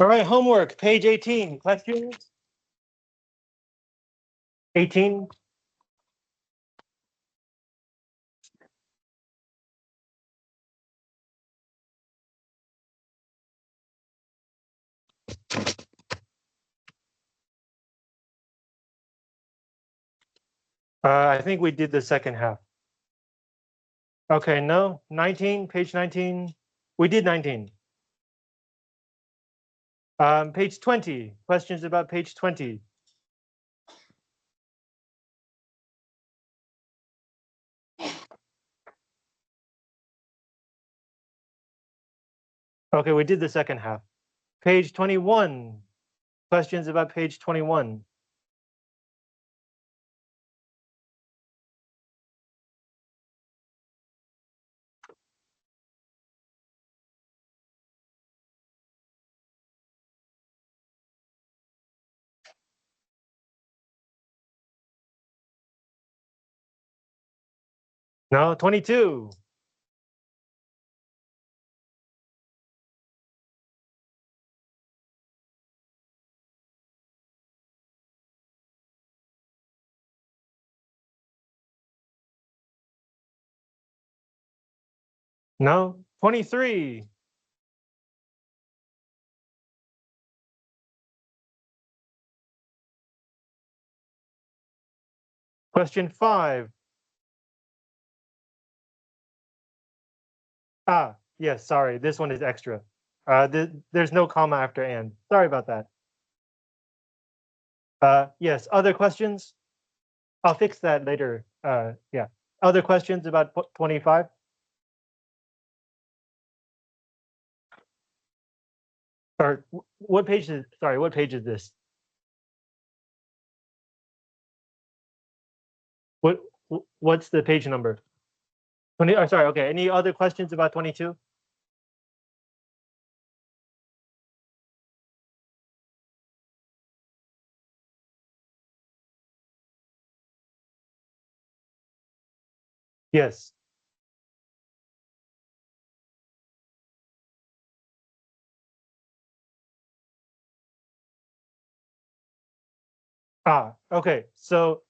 All right, homework, page 18. Questions? 18. I think we did the second half. Okay, no, 19, page 19. We did 19. Page 20. Questions about page 20. Okay, we did the second half. Page 21. Questions about page 21. No, 22. No, 23. Question 5. Yes, sorry, this one is extra. There's no comma after and. Sorry about that. Yes, other questions? I'll fix that later. Yeah. Other questions about 25? Or what page is, sorry, what page is this? What, what's the page number? 20, oh, sorry, okay. Any other questions about 22? Yes. Okay. So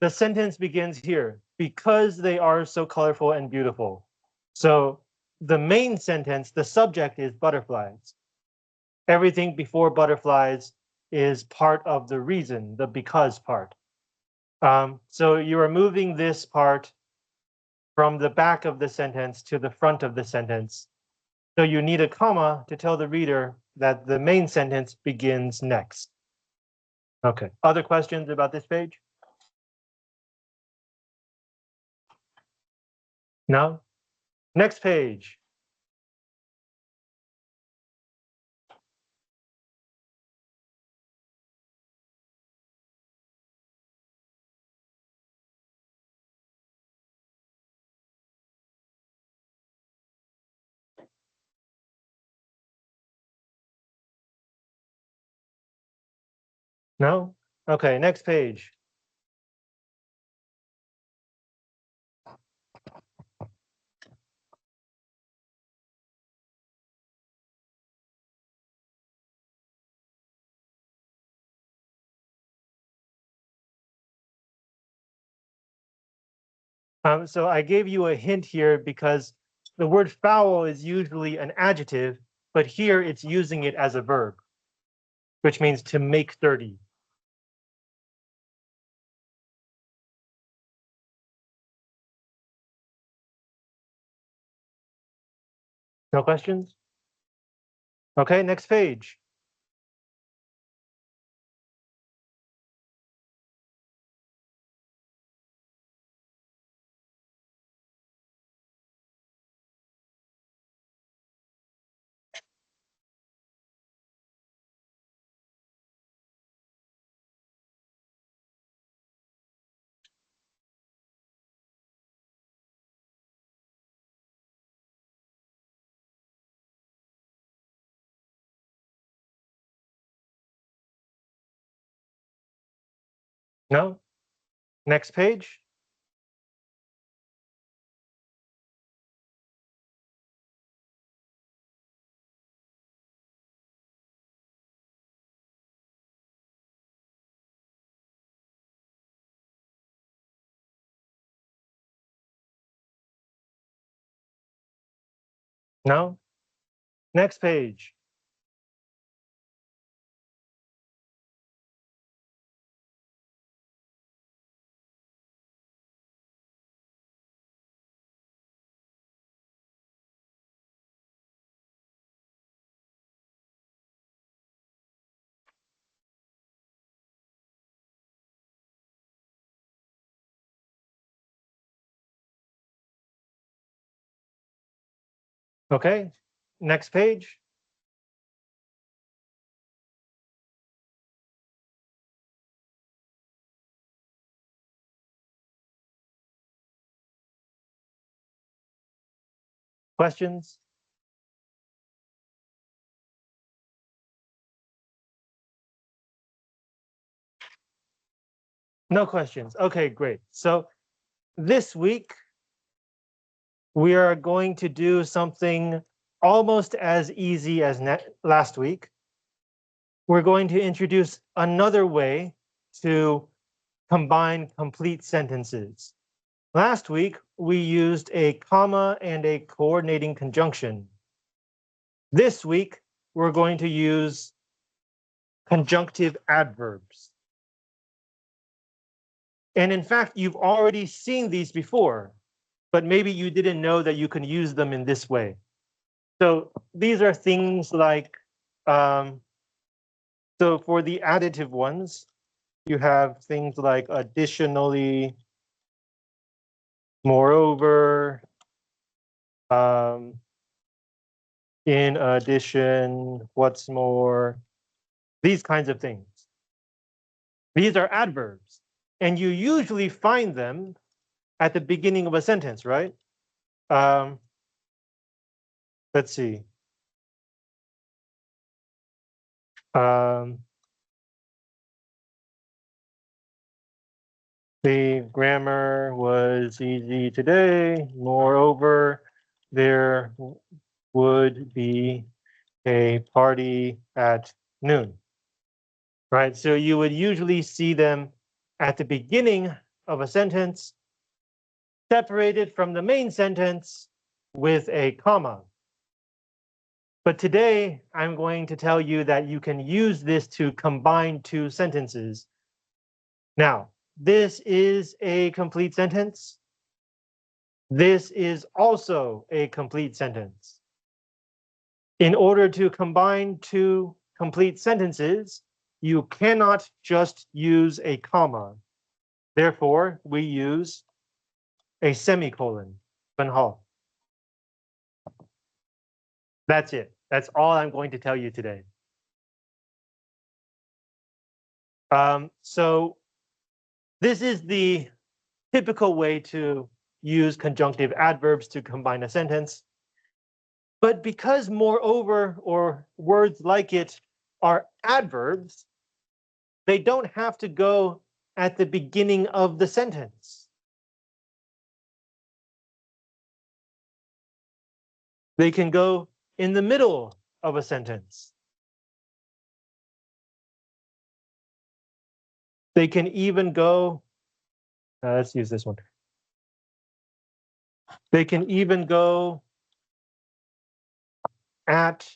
the sentence begins here, because they are so colorful and beautiful. So the main sentence, the subject is butterflies. Everything before butterflies is part of the reason, the because part. So you are moving this part from the back of the sentence to the front of the sentence. So you need a comma to tell the reader that the main sentence begins next. Okay. Other questions about this page? No? Next page. No? Okay, next page. So I gave you a hint here because the word foul is usually an adjective, but here it's using it as a verb, which means to make dirty. No questions? Okay, next page. No? Next page. No? Next page. Okay, next page. Questions? No questions. Okay, great. So this week, we are going to do something almost as easy as last week. We're going to introduce another way to combine complete sentences. Last week, we used a comma and a coordinating conjunction. This week, we're going to use conjunctive adverbs. And in fact, you've already seen these before, but maybe you didn't know that you can use them in this way. So these are things like, so for the additive ones, you have things like additionally, moreover, in addition, what's more, these kinds of things. These are adverbs, and you usually find them at the beginning of a sentence, right? Let's see. The grammar was easy today. Moreover, there would be a party at noon, right? So you would usually see them at the beginning of a sentence, separated from the main sentence with a comma. But today, I'm going to tell you that you can use this to combine two sentences. Now, this is a complete sentence. This is also a complete sentence. In order to combine two complete sentences, you cannot just use a comma. Therefore, we use a semicolon. That's it. That's all I'm going to tell you today. So this is the typical way to use conjunctive adverbs to combine a sentence. But because moreover or words like it are adverbs, they don't have to go at the beginning of the sentence. They can go in the middle of a sentence. They can even go, let's use this one. They can even go at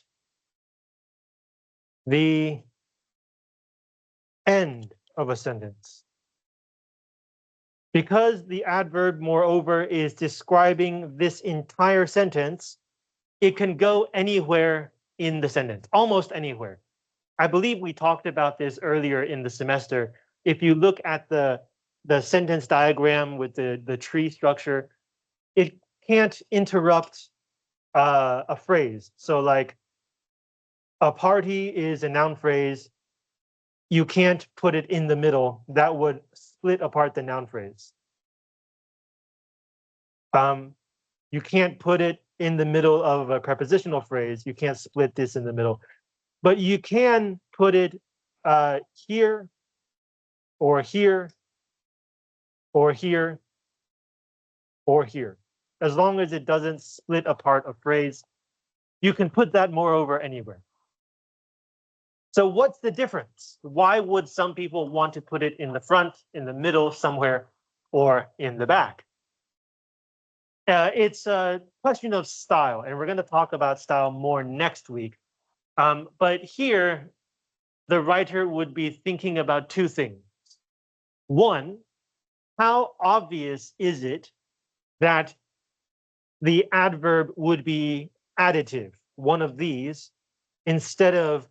the end of a sentence. Because the adverb moreover is describing this entire sentence, it can go anywhere in the sentence, almost anywhere. I believe we talked about this earlier in the semester. If you look at the sentence diagram with the tree structure, it can't interrupt a phrase. So like a party is a noun phrase. You can't put it in the middle. That would split apart the noun phrase. You can't put it in the middle of a prepositional phrase. You can't split this in the middle. But you can put it here, or here, or here, or here. As long as it doesn't split apart a phrase, you can put that moreover anywhere. So what's the difference? Why would some people want to put it in the front, in the middle, somewhere, or in the back? It's a question of style, and we're going to talk about style more next week. But here, the writer would be thinking about two things. One, how obvious is it that the adverb would be additive, one of these, instead of,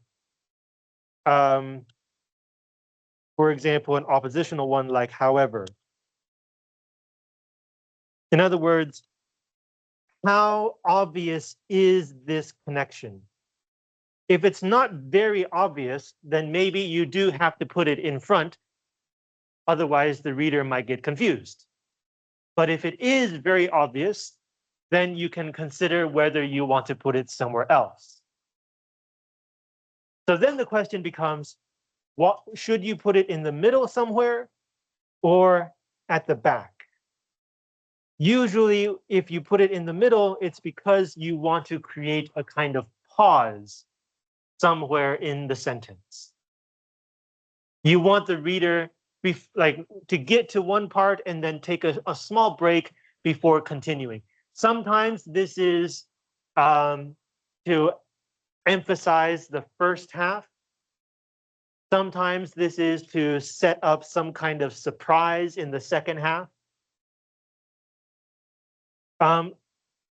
for example, an oppositional one like however. In other words, how obvious is this connection? If it's not very obvious, then maybe you do have to put it in front. Otherwise, the reader might get confused. But if it is very obvious, then you can consider whether you want to put it somewhere else. So then the question becomes, what should you put it in the middle somewhere or at the back? Usually, if you put it in the middle, it's because you want to create a kind of pause somewhere in the sentence. You want the reader to get to one part and then take a small break before continuing. Sometimes this is to emphasize the first half. Sometimes this is to set up some kind of surprise in the second half.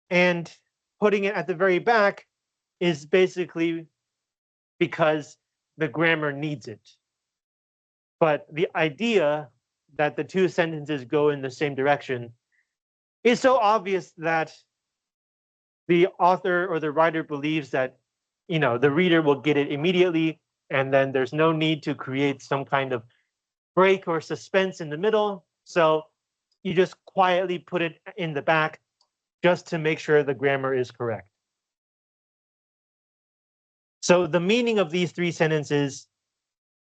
And putting it at the very back is basically because the grammar needs it. But the idea that the two sentences go in the same direction is so obvious that the author or the writer believes that, the reader will get it immediately, and then there's no need to create some kind of break or suspense in the middle. So you just quietly put it in the back just to make sure the grammar is correct. So the meaning of these three sentences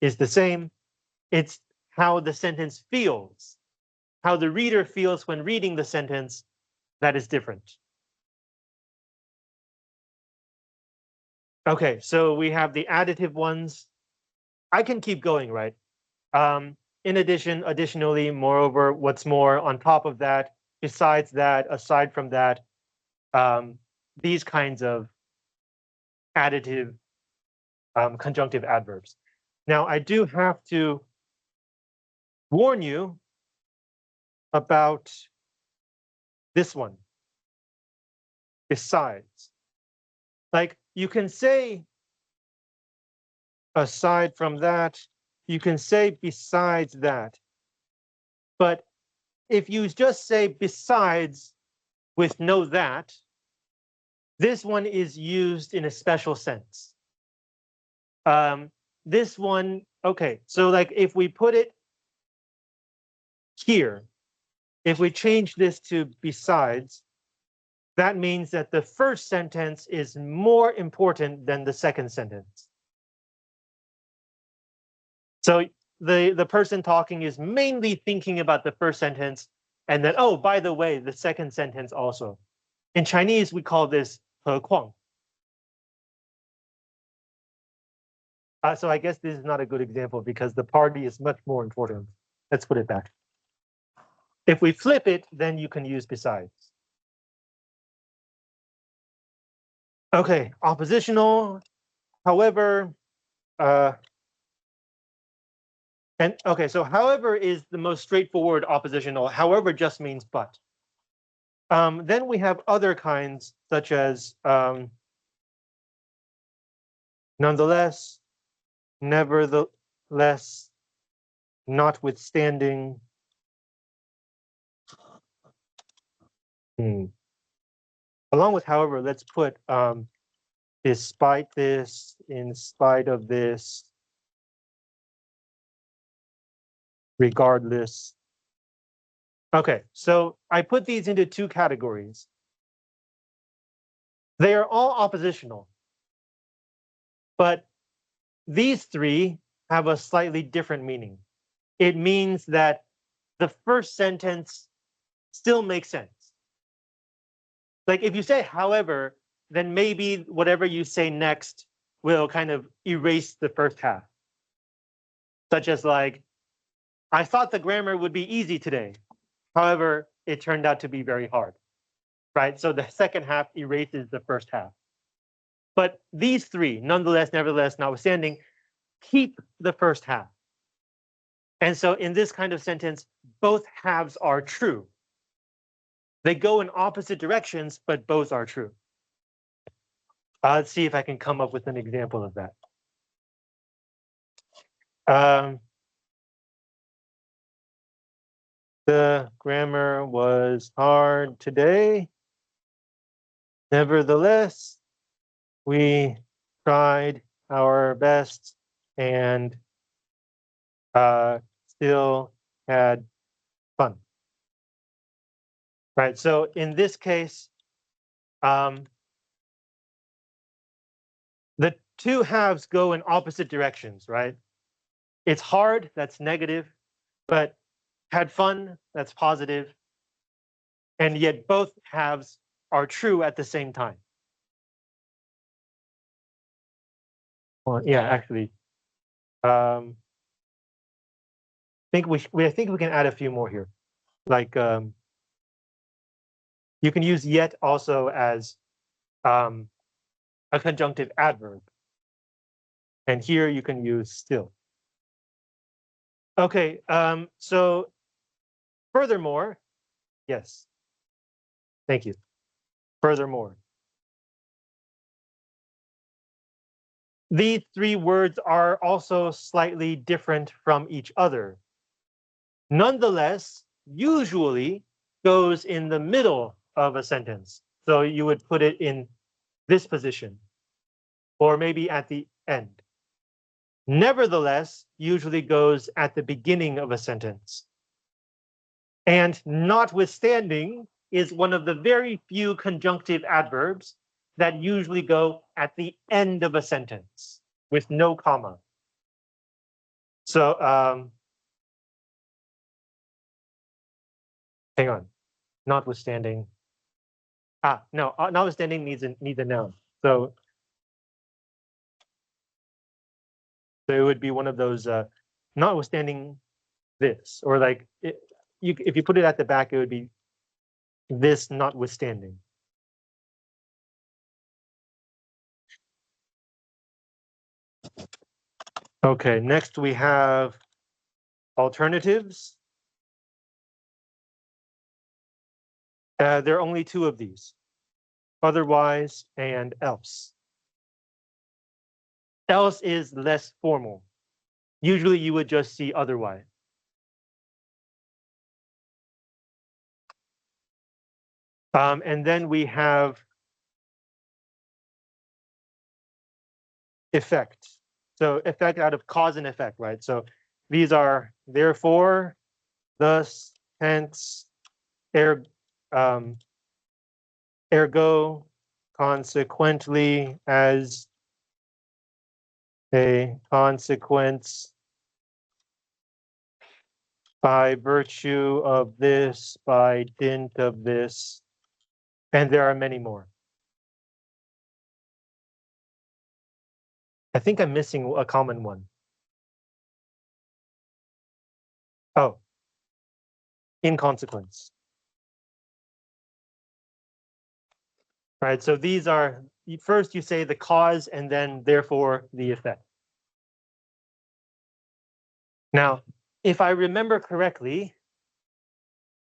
is the same. It's how the sentence feels, how the reader feels when reading the sentence, that is different. Okay, so we have the additive ones. I can keep going, right? Additionally, moreover, what's more, on top of that, besides that, aside from that, these kinds of additive conjunctive adverbs. Now, I do have to warn you about this one, besides. Like, you can say, aside from that, you can say besides that. But if you just say besides with no that, this one is used in a special sense. This one, okay, so like if we put it here, if we change this to besides, that means that the first sentence is more important than the second sentence. So the person talking is mainly thinking about the first sentence, and then, oh, by the way, the second sentence also. In Chinese, we call this 何况. So I guess this is not a good example because the party is much more important. Let's put it back. If we flip it, then you can use besides. Okay, oppositional, however, and okay, so however is the most straightforward oppositional. However just means but. Then we have other kinds such as nonetheless, nevertheless, notwithstanding. Along with however, let's put despite this, in spite of this, regardless. Okay, so I put these into two categories. They are all oppositional, but these three have a slightly different meaning. It means that the first sentence still makes sense. Like if you say however, then maybe whatever you say next will kind of erase the first half. Such as like, I thought the grammar would be easy today. However, it turned out to be very hard. right? So the second half erases the first half. But these three, nonetheless, nevertheless, notwithstanding, keep the first half. And so in this kind of sentence, both halves are true. They go in opposite directions, but both are true. Let's see if I can come up with an example of that. The grammar was hard today. Nevertheless, we tried our best and still had fun. Right. So in this case, the two halves go in opposite directions, right? It's hard, that's negative, but had fun, that's positive. And yet both halves are true at the same time. Well, yeah, actually, I think we can add a few more here. Like you can use yet also as a conjunctive adverb. And here you can use still. Okay, so furthermore, yes. Thank you. Furthermore. These three words are also slightly different from each other. Nonetheless, usually goes in the middle of a sentence. So you would put it in this position, or maybe at the end. Nevertheless, usually goes at the beginning of a sentence. And notwithstanding is one of the very few conjunctive adverbs that usually go at the end of a sentence with no comma. So hang on, notwithstanding. No, notwithstanding needs a noun. So it would be one of those notwithstanding this, or like if you put it at the back, it would be this notwithstanding. Okay, next we have alternatives. There are only two of these, otherwise and else. Else is less formal. Usually you would just see otherwise. And then we have effect. So effect out of cause and effect, right? So these are therefore, thus, hence, ergo, consequently, as a consequence, by virtue of this, by dint of this, and there are many more. I think I'm missing a common one. Oh, in consequence. Right, so these are, first you say the cause and then therefore the effect. Now, if I remember correctly,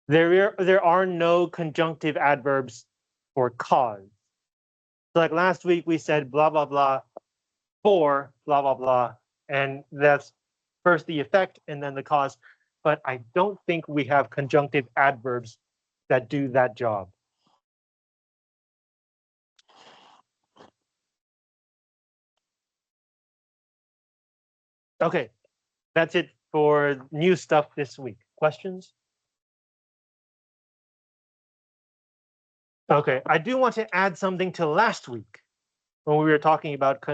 there are no conjunctive adverbs for cause. So like last week we said blah, blah, blah, for blah, blah, blah, and that's first the effect and then the cause. But I don't think we have conjunctive adverbs that do that job. Okay, that's it for new stuff this week. Questions? Okay, I do want to add something to last week when we were talking about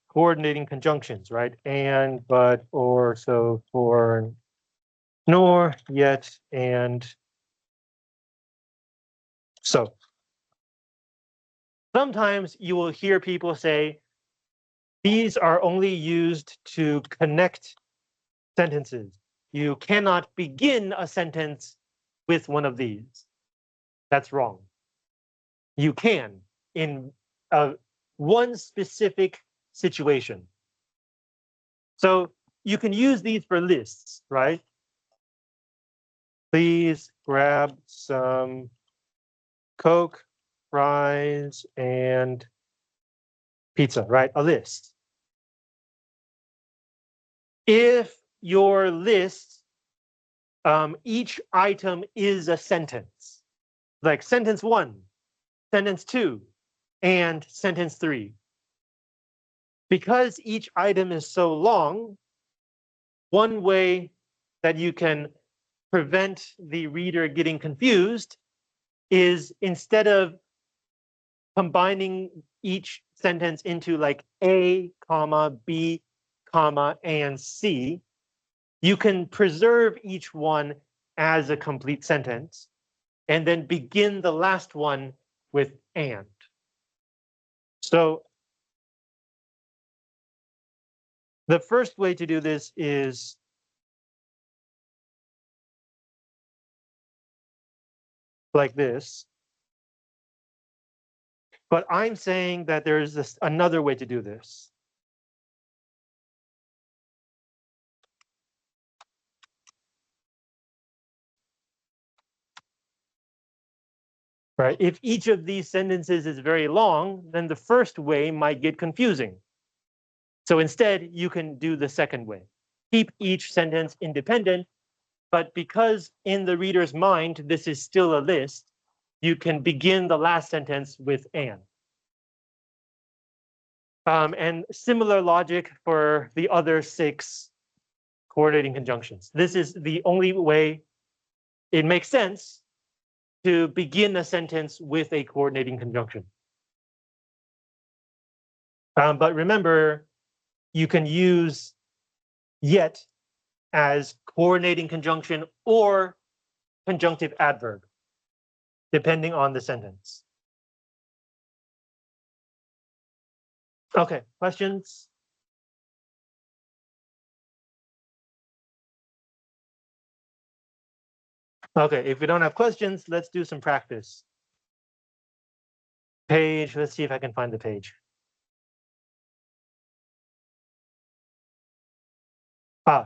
coordinating conjunctions, right? And, but, or, so, for, nor, yet, and, so. Sometimes you will hear people say, these are only used to connect sentences. You cannot begin a sentence with one of these. That's wrong. You can in one specific situation. So you can use these for lists, right? Please grab some Coke, fries, and pizza, right? A list. If your list, each item is a sentence, like sentence 1, sentence 2, and sentence 3. Because each item is so long, one way that you can prevent the reader getting confused is instead of combining each sentence into like A, comma, B, comma, and C, you can preserve each one as a complete sentence and then begin the last one with and. So the first way to do this is like this. But I'm saying that there's another way to do this. Right? If each of these sentences is very long, then the first way might get confusing. So instead, you can do the second way. Keep each sentence independent, but because in the reader's mind, this is still a list, you can begin the last sentence with and. And similar logic for the other 6 coordinating conjunctions. This is the only way it makes sense to begin a sentence with a coordinating conjunction. But remember, you can use yet as coordinating conjunction or conjunctive adverb, depending on the sentence. Okay, questions? Okay, if we don't have questions, let's do some practice. Page, let's see if I can find the page.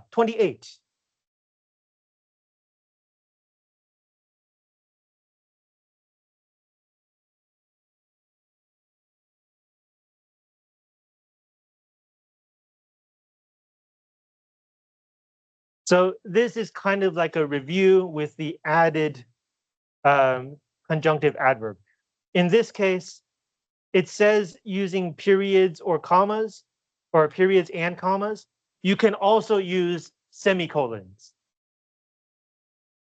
28. So this is kind of like a review with the added conjunctive adverb. In this case, it says using periods or commas, or periods and commas. You can also use semicolons.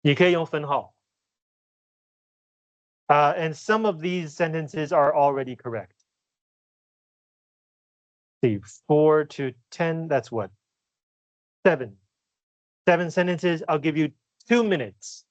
也可以用分号. And some of these sentences are already correct. See, 4 to 10, that's what? 7. 7 sentences, I'll give you 2 minutes.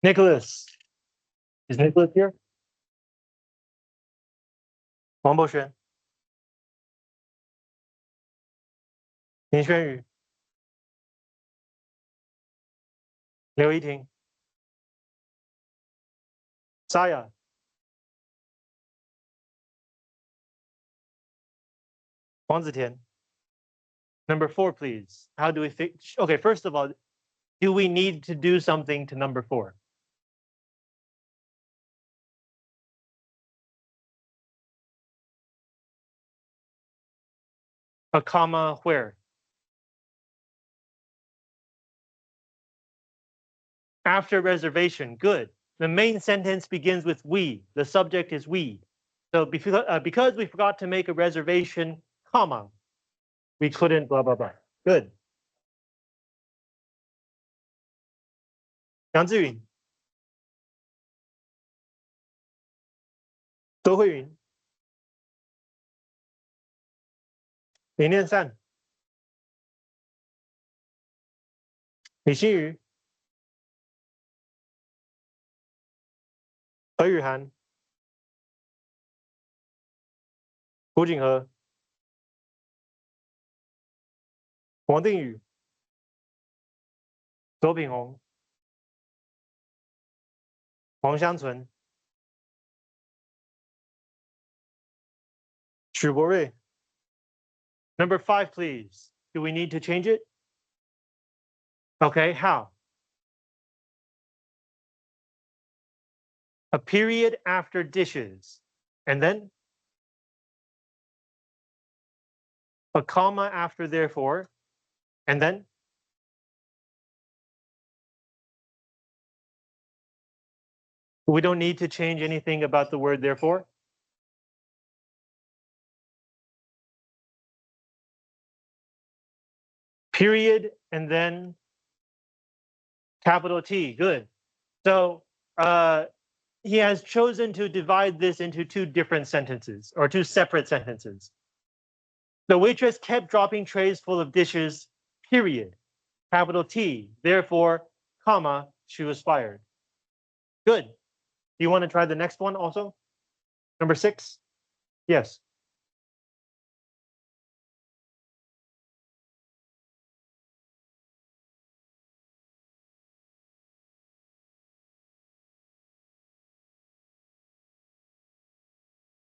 Nicholas. Is Nicholas here? 王博轩、林轩宇、刘怡婷、Saya、王子田。Number 4, please. How do we fix? Okay, first of all, do we need to do something to number 4? A comma where? After reservation. Good. The main sentence begins with we. The subject is we. So because we forgot to make a reservation, comma, we couldn't blah, blah, blah. Good. 杨志云、周慧云、林念善、李新宇、何雨涵、胡锦和、王定宇、左品宏、黄湘纯、许博瑞。Number 5, please. Do we need to change it? Okay, how? A period after dishes. And then a comma after therefore. And then we don't need to change anything about the word therefore. Period, and then capital T. Good. So he has chosen to divide this into 2 different sentences, or 2 separate sentences. The waitress kept dropping trays full of dishes, period. Capital T. Therefore, comma, she was fired. Good. Do you want to try the next one also? Number 6? Yes.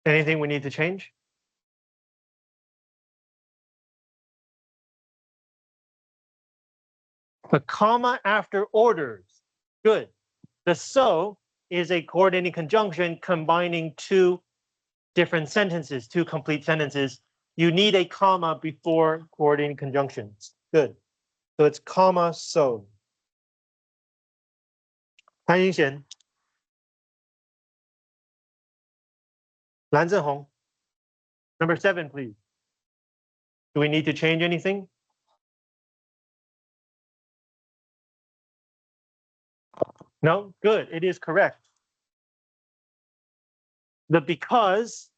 Anything we need to change? The comma after orders. Good. The so is a coordinating conjunction combining 2 different sentences, 2 complete sentences. You need a comma before coordinating conjunctions. Good. So it's comma so. 潘英贤、蓝正宏。Number 7, please. Do we need to change anything? No? Good. It is correct. The because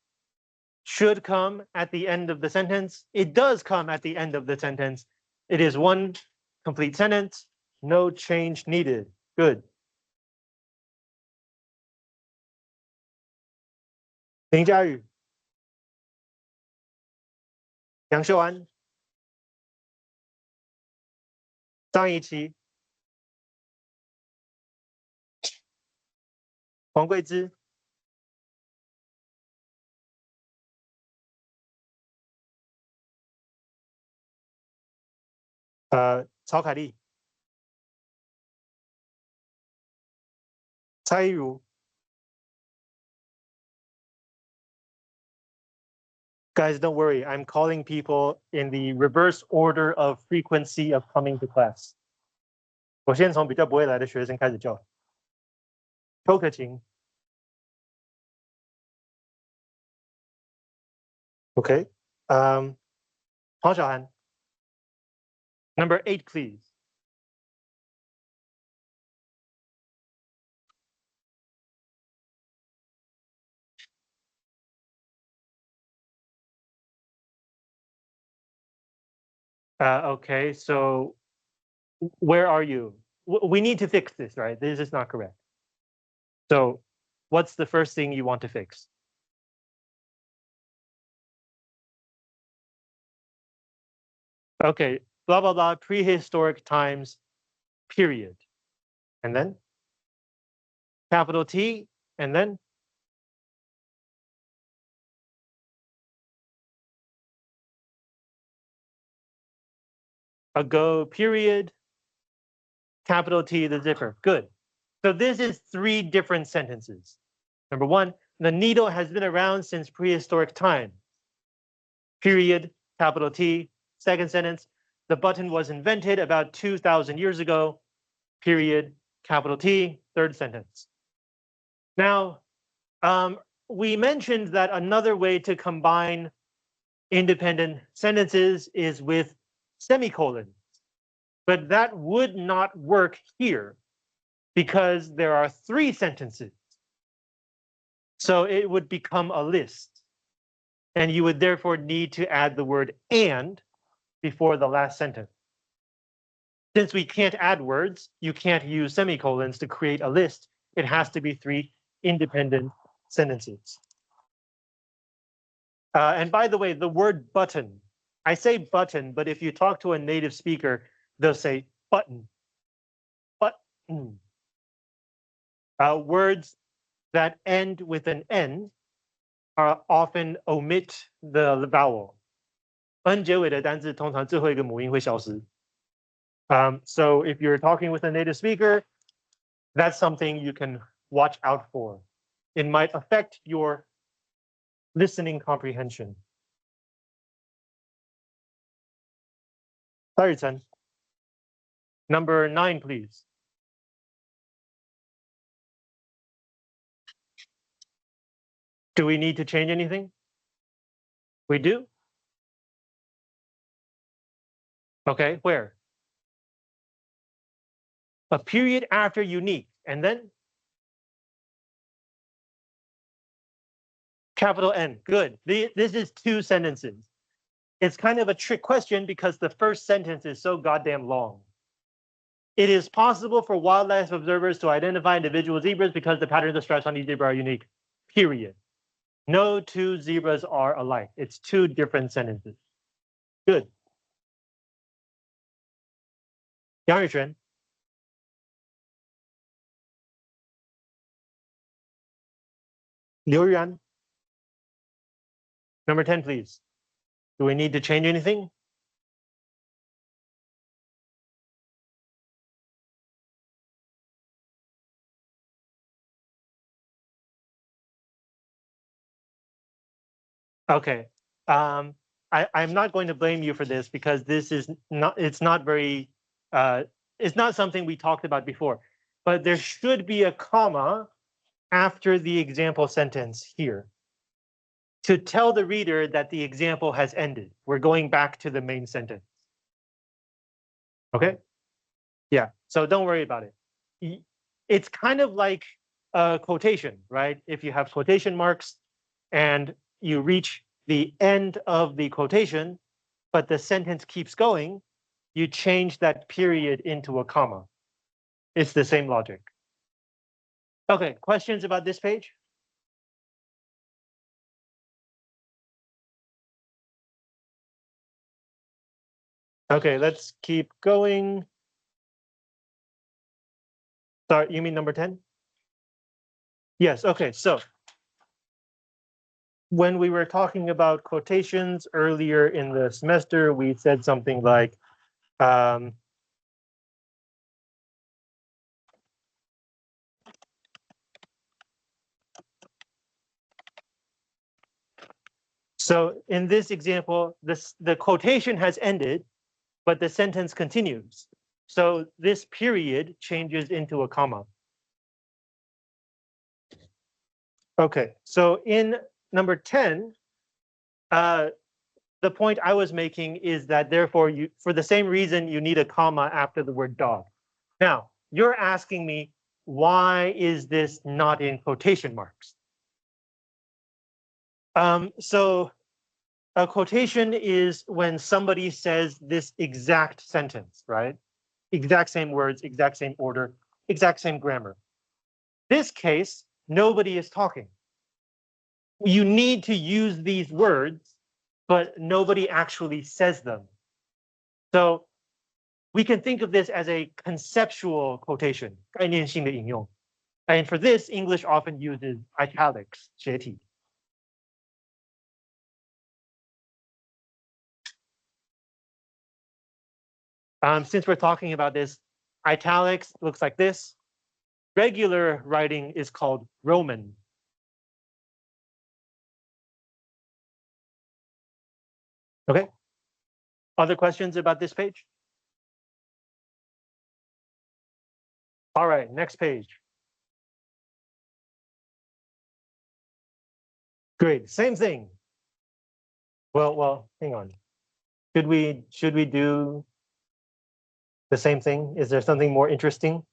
should come at the end of the sentence. It does come at the end of the sentence. It is 1 complete sentence. No change needed. Good. 林佳宇、杨秀安、张怡琪、黄桂枝、曹凯丽、蔡依如。Guys, don't worry. I'm calling people in the reverse order of frequency of coming to class. 我先从比较不会来的学生开始叫。邱可晴。Okay. 黄小涵。Number 8, please. Okay, so where are you? We need to fix this, right? This is not correct. So what's the first thing you want to fix? Okay, blah, blah, blah, prehistoric times, period. And then capital T, and then ago, period, capital T, the zipper. Good. So this is 3 different sentences. Number 1, the needle has been around since prehistoric time. Period, capital T. Second sentence, the button was invented about 2,000 years ago. Period, capital T. Third sentence. Now, we mentioned that another way to combine independent sentences is with semicolons, but that would not work here because there are 3 sentences. So it would become a list, and you would therefore need to add the word and before the last sentence. Since we can't add words, you can't use semicolons to create a list. It has to be 3 independent sentences. And by the way, the word button, I say button, but if you talk to a native speaker, they'll say button, button. Words that end with an N often omit the vowel. N 结尾的单字通常最后一个母音会消失。So if you're talking with a native speaker, that's something you can watch out for. It might affect your listening comprehension. Sorry, Number 9, please. Do we need to change anything? We do? Okay, where? A period after unique, and then? Capital N, good. This is 2 sentences. It's kind of a trick question because the first sentence is so goddamn long. It is possible for wildlife observers to identify individual zebras because the patterns of stripes on each zebra are unique, period. No 2 zebras are alike. It's 2 different sentences. Good. Yang Yuquan. Liu Yuan. Number 10, please. Do we need to change anything? Okay. I'm not going to blame you for this because this is not, it's not something we talked about before, but there should be a comma after the example sentence here to tell the reader that the example has ended. We're going back to the main sentence. Okay? Yeah, so don't worry about it. It's kind of like a quotation, right? If you have quotation marks and you reach the end of the quotation, but the sentence keeps going, you change that period into a comma. It's the same logic. Okay, questions about this page? Okay, let's keep going. Sorry, you mean number 10? Yes, okay, so when we were talking about quotations earlier in the semester, we said something like, so in this example, the quotation has ended, but the sentence continues. So this period changes into a comma. Okay, so in number 10, the point I was making is that therefore, for the same reason, you need a comma after the word dog. Now, you're asking me, why is this not in quotation marks? So a quotation is when somebody says this exact sentence, right? Exact same words, exact same order, exact same grammar. This case, nobody is talking. You need to use these words, but nobody actually says them. So we can think of this as a conceptual quotation, 概念性的引用. And for this, English often uses italics, 斜体. Since we're talking about this, italics looks like this. Regular writing is called Roman. Okay. Other questions about this page? All right, next page. Great, same thing. Well, hang on. Should we do the same thing? Is there something more interesting?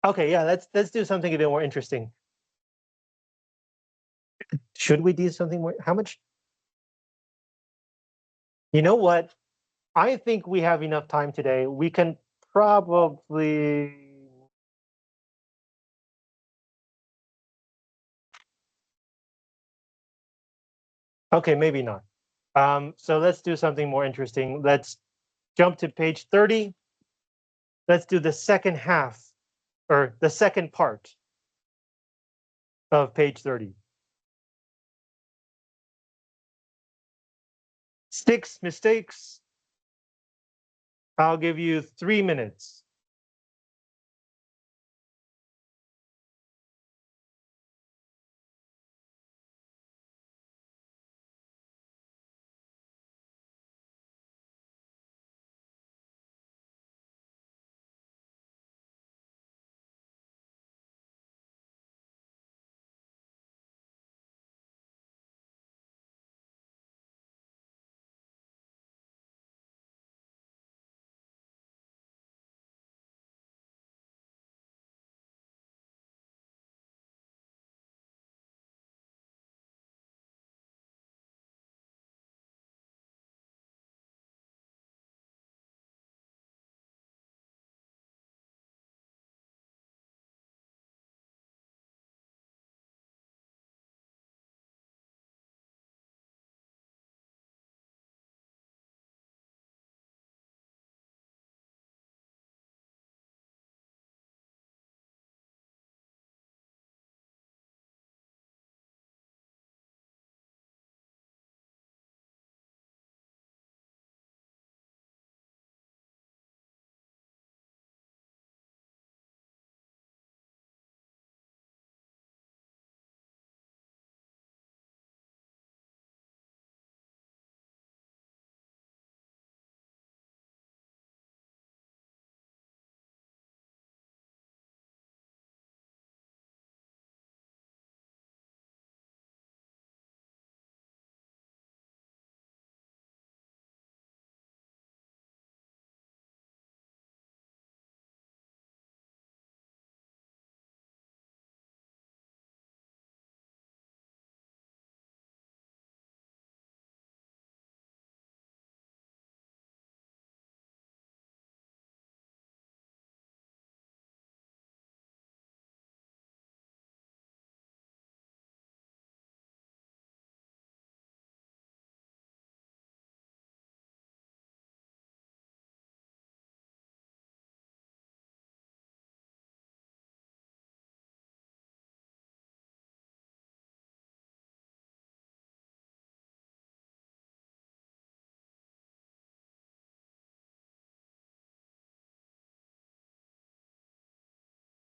Okay, yeah, let's do something a bit more interesting. Should we do something more? How much? You know what? I think we have enough time today. We can probably. Okay, maybe not. So let's do something more interesting. Let's jump to page 30. Let's do the second half, or the second part of page 30. 6 mistakes. I'll give you 3 minutes.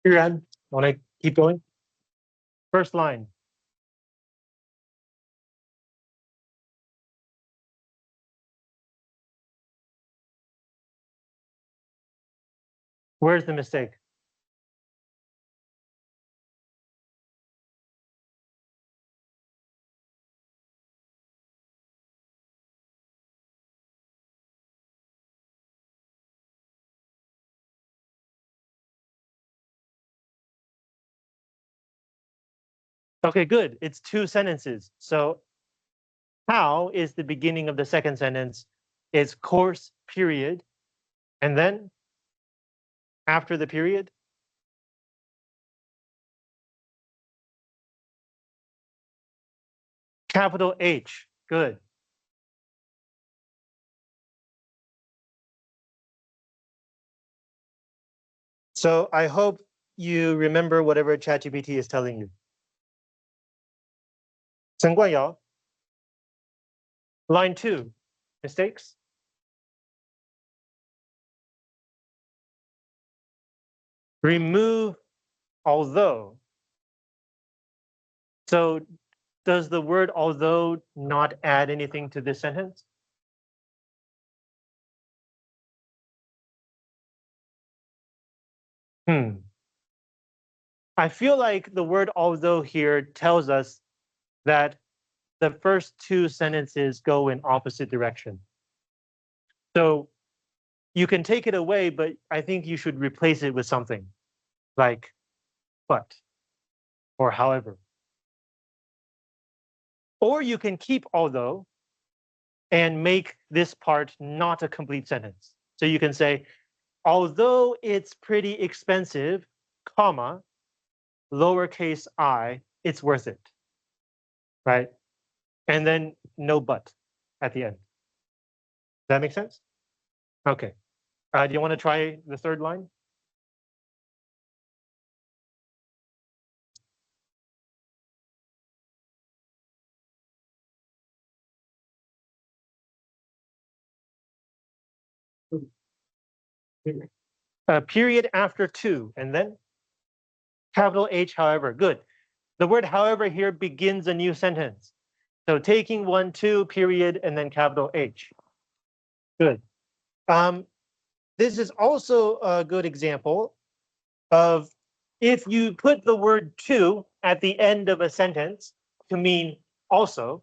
Kiran, want to keep going? First line. Where's the mistake? Okay, good. It's 2 sentences. So how is the beginning of the second sentence? It's course, period. And then after the period, Capital H. Good. So I hope you remember whatever ChatGPT is telling you. 陈冠尧. Line 2. Mistakes? Remove although. So does the word although not add anything to this sentence? I feel like the word although here tells us that the first two sentences go in opposite direction. So you can take it away, but I think you should replace it with something like but or however. Or you can keep although and make this part not a complete sentence. So you can say, although it's pretty expensive, comma, lowercase I, it's worth it, right? And then no but at the end. Does that make sense? Okay. Do you want to try the third line? Period after two, and then capital H, however. Good. The word however here begins a new sentence. So taking 1, 2, period, and then capital H. Good. This is also a good example of if you put the word to at the end of a sentence to mean also,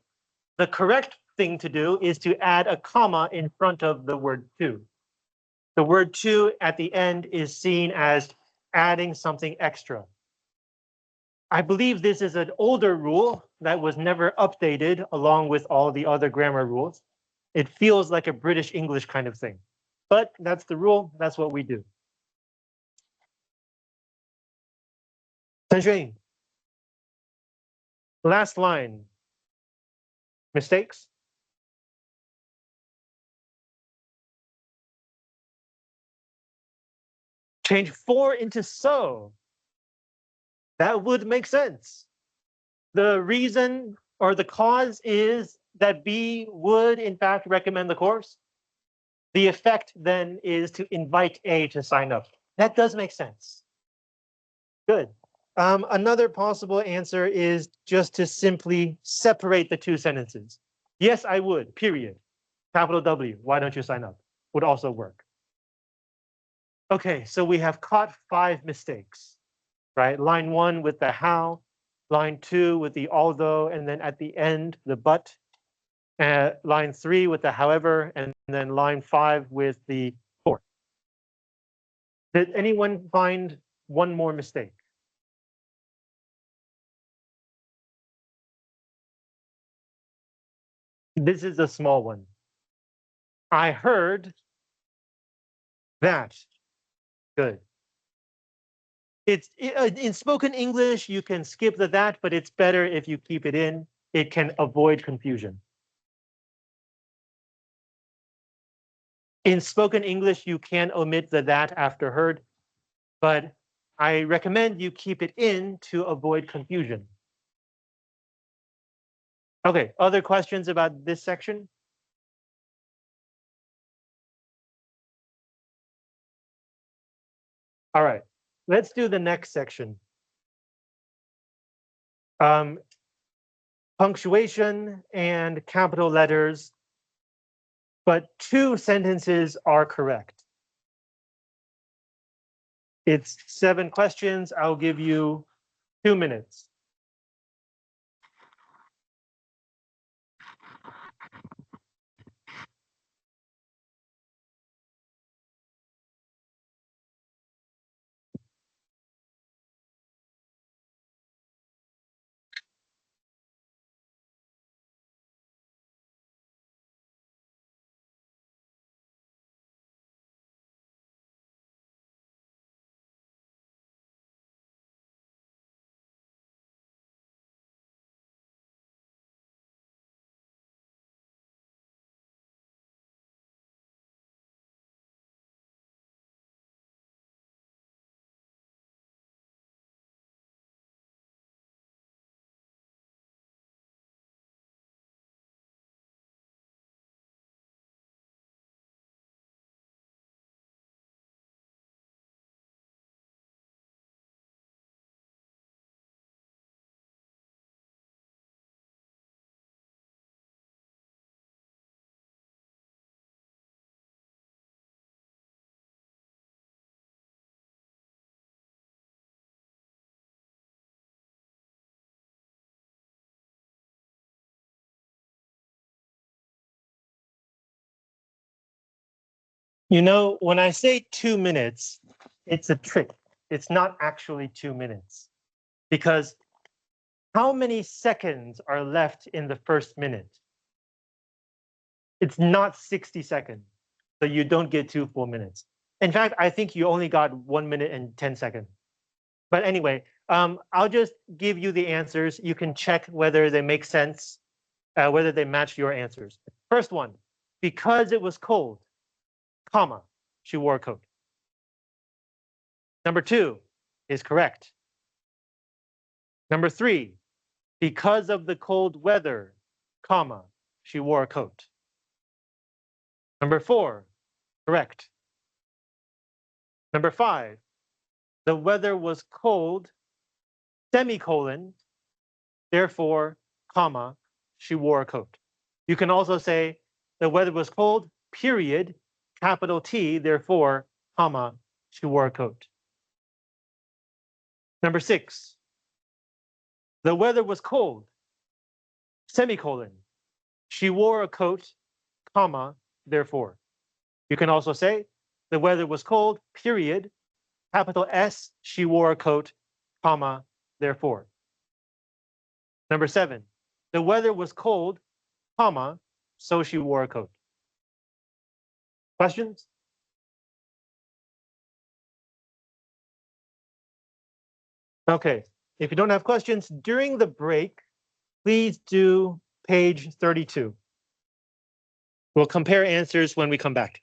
the correct thing to do is to add a comma in front of the word to. The word to at the end is seen as adding something extra. I believe this is an older rule that was never updated along with all the other grammar rules. It feels like a British English kind of thing, but that's the rule. That's what we do. Chen Xuan, last line. Mistakes? Change for into so. That would make sense. The reason or the cause is that B would in fact recommend the course. The effect then is to invite A to sign up. That does make sense. Good. Another possible answer is just to simply separate the two sentences. Yes, I would, period. Capital W, why don't you sign up? Would also work. Okay, so we have caught 5 mistakes, right? Line 1 with the how, line 2 with the although, and then at the end, the but. Line 3 with the however, and then line 5 with the or. Did anyone find one more mistake? This is a small one. I heard that. Good. It's in spoken English, you can skip the that, but it's better if you keep it in. It can avoid confusion. In spoken English, you can omit the that after heard, but I recommend you keep it in to avoid confusion. Okay, other questions about this section? All right, let's do the next section. Punctuation and capital letters, but 2 sentences are correct. It's 7 questions. I'll give you 2 minutes. You know, when I say 2 minutes, it's a trick. It's not actually 2 minutes because how many seconds are left in the first minute? It's not 60 seconds. So you don't get 2 full minutes. In fact, I think you only got 1 minute and 10 seconds. But anyway, I'll just give you the answers. You can check whether they make sense, whether they match your answers. First one, because it was cold, comma, she wore a coat. Number two is correct. Number three, because of the cold weather, comma, she wore a coat. Number four, correct. Number five, the weather was cold, semicolon, therefore, comma, she wore a coat. You can also say the weather was cold, period, capital T, therefore, comma, she wore a coat. Number six, the weather was cold, semicolon, she wore a coat, comma, therefore. You can also say the weather was cold, period, capital S, she wore a coat, comma, therefore. Number seven, the weather was cold, comma, so she wore a coat. Questions? Okay, if you don't have questions during the break, please do page 32. We'll compare answers when we come back.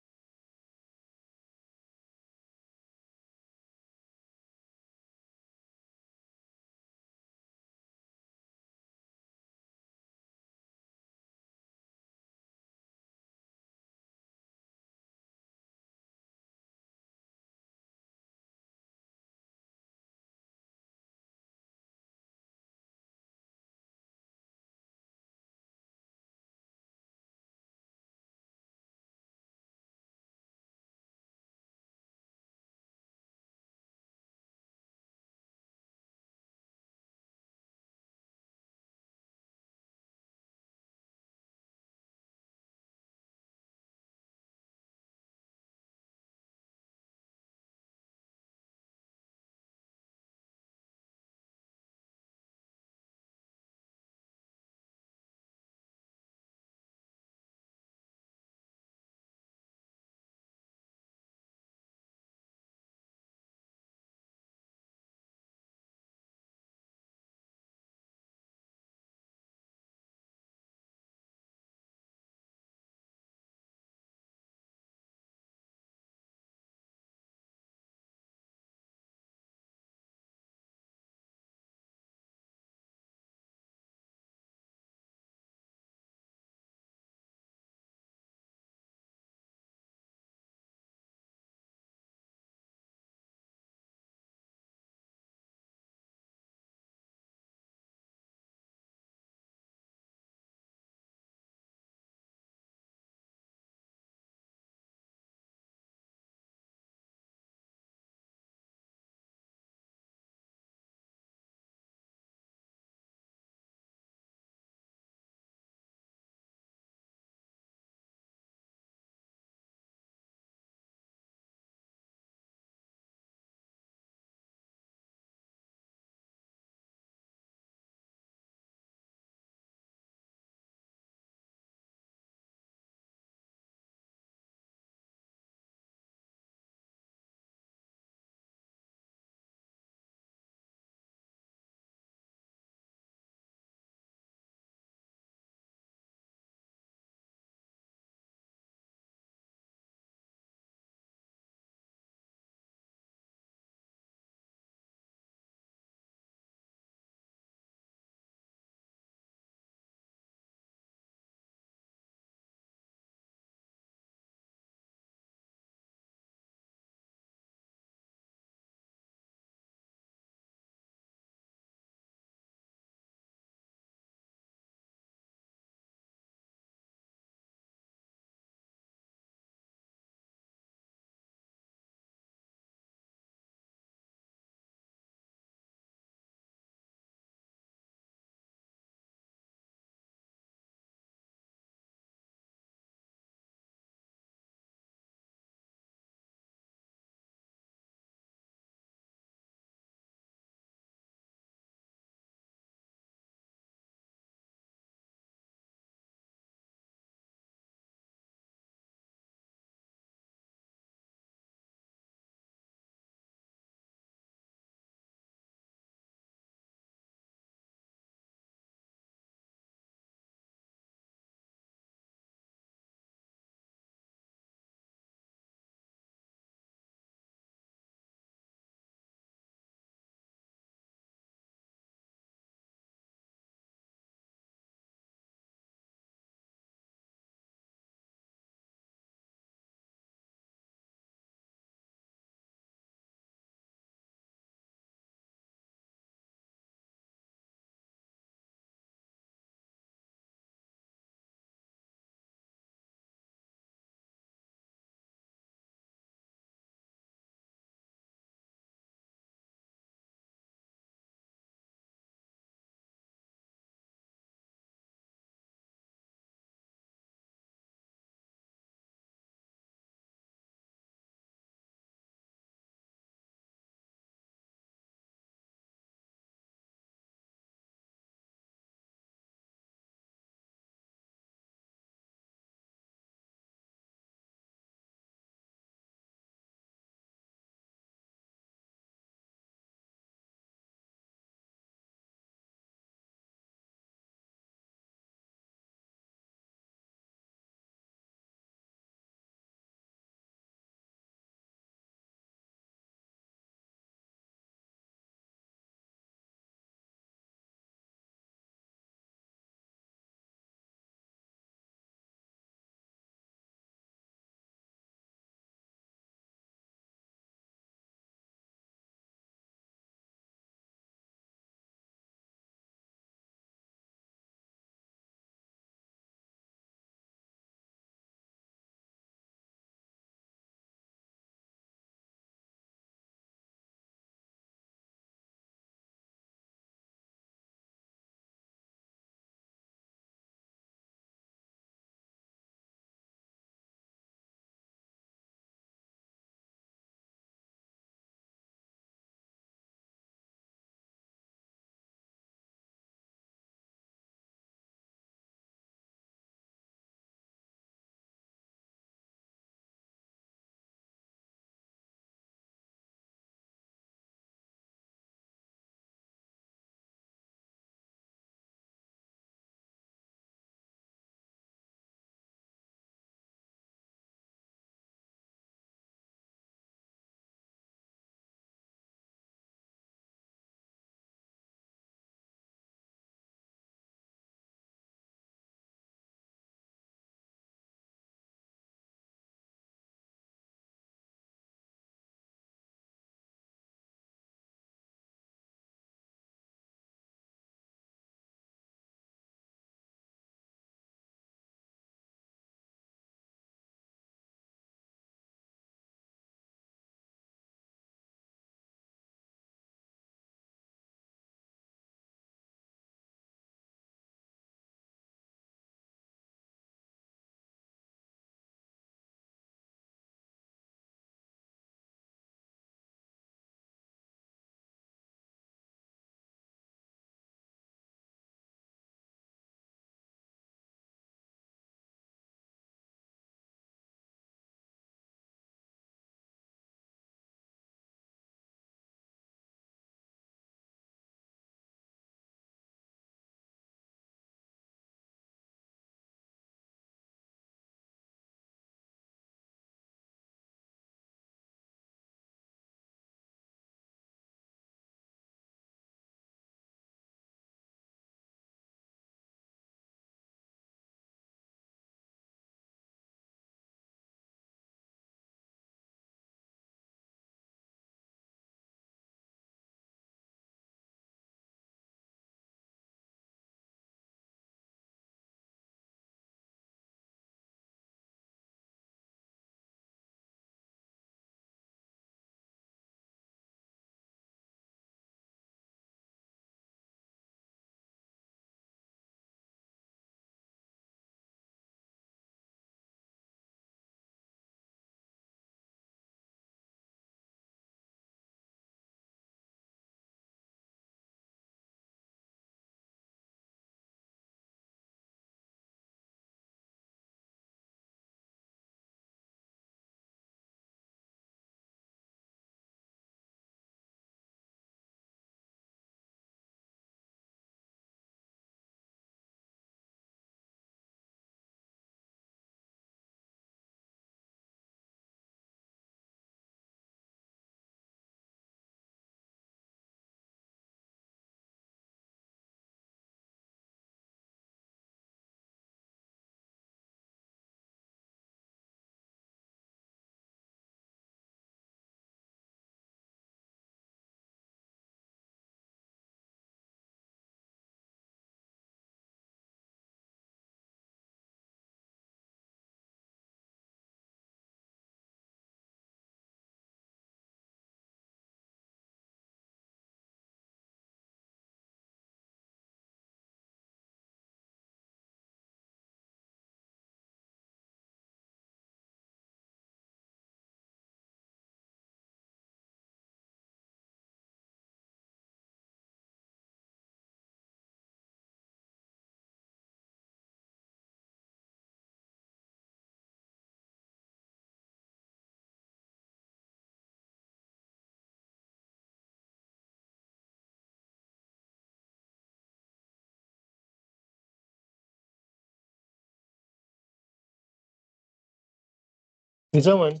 李正文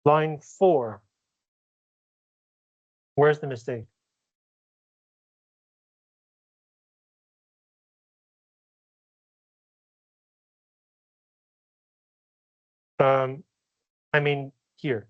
line 4. Where's the mistake? I mean here.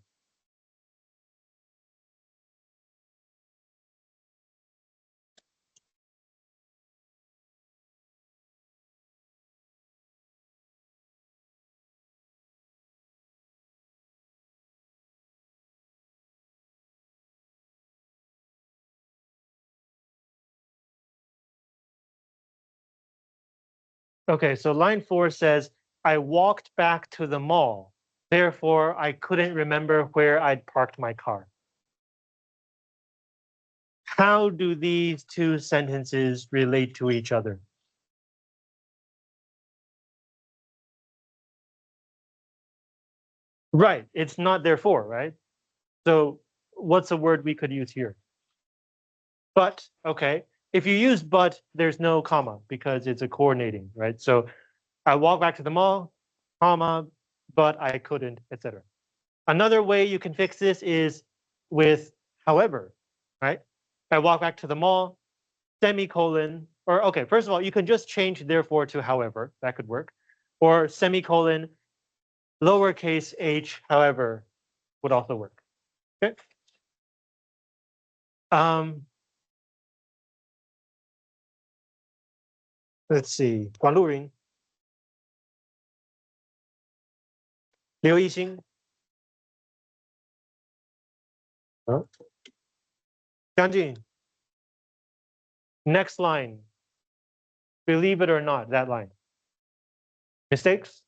Okay, so line 4 says, I walked back to the mall. Therefore, I couldn't remember where I'd parked my car. How do these two sentences relate to each other? Right, it's not therefore, right? So what's a word we could use here? But, okay. If you use but, there's no comma because it's a coordinating, right? So I walked back to the mall, comma, but I couldn't, etc. Another way you can fix this is with however, right? I walk back to the mall, semicolon, or okay, first of all, you can just change therefore to however, that could work. Or semicolon, lowercase h, however, would also work. Okay. Let's see. 管路人, Liu Yixing. Huh? Jiang Jin. Next line. Believe it or not, that line. Mistakes?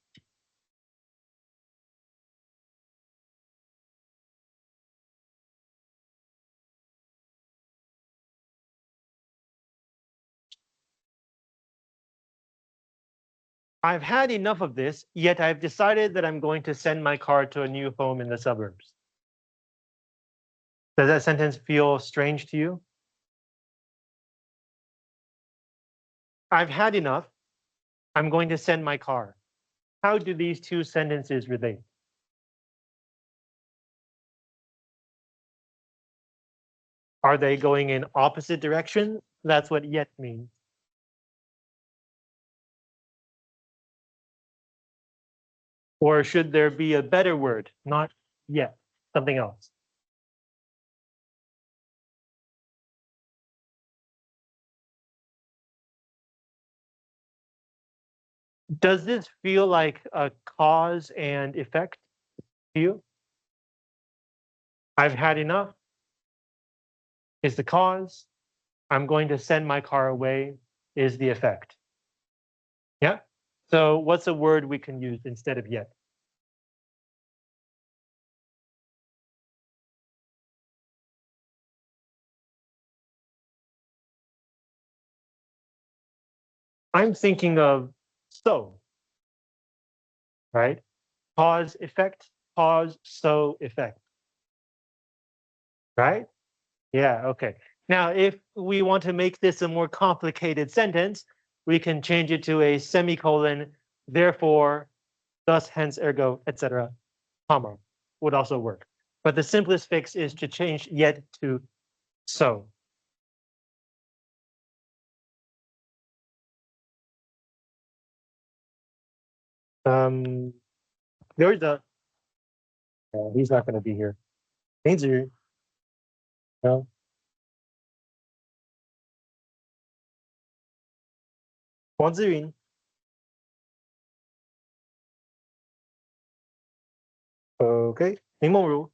I've had enough of this, yet I've decided that I'm going to send my car to a new home in the suburbs. Does that sentence feel strange to you? I've had enough. I'm going to send my car. How do these two sentences relate? Are they going in opposite directions? That's what yet means. Or should there be a better word? Not yet, something else. Does this feel like a cause and effect to you? I've had enough is the cause. I'm going to send my car away is the effect. Yeah? So what's a word we can use instead of yet? I'm thinking of so, right? Cause, effect, cause, so, effect, right? Yeah, okay. Now, if we want to make this a more complicated sentence, we can change it to a semicolon, therefore, thus, hence, ergo, etc., comma, would also work. But the simplest fix is to change yet to so. There's a, he's not going to be here. 林子瑜, no. 王之云, okay. 林梦如,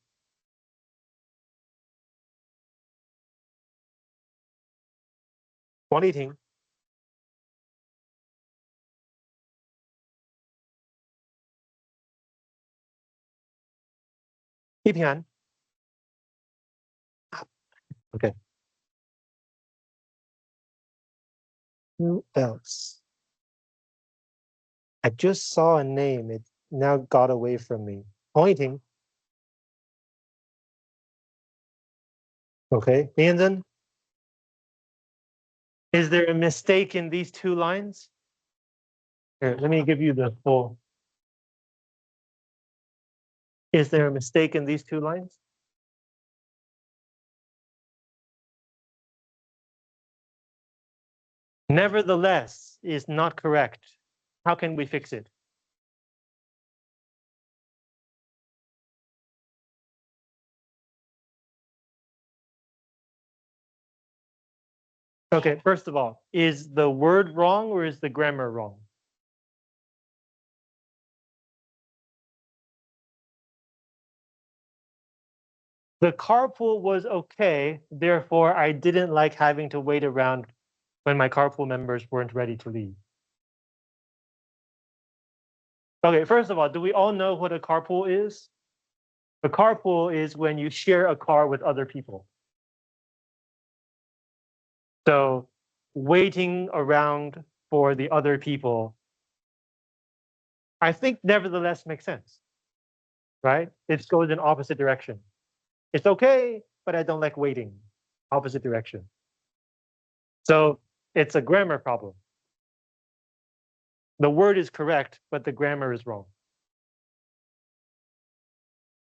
王丽婷, 叶平安. Okay. Who else? I just saw a name. It now got away from me. 洪一婷. Okay. 林彦真. Is there a mistake in these two lines? Here, let me give you the full. Is there a mistake in these two lines? Nevertheless is not correct. How can we fix it? Okay, first of all, is the word wrong or is the grammar wrong? The carpool was okay, therefore I didn't like having to wait around when my carpool members weren't ready to leave. Okay, first of all, do we all know what a carpool is? A carpool is when you share a car with other people. So waiting around for the other people, I think nevertheless makes sense, right? It goes in opposite direction. It's okay, but I don't like waiting. Opposite direction. So it's a grammar problem. The word is correct, but the grammar is wrong.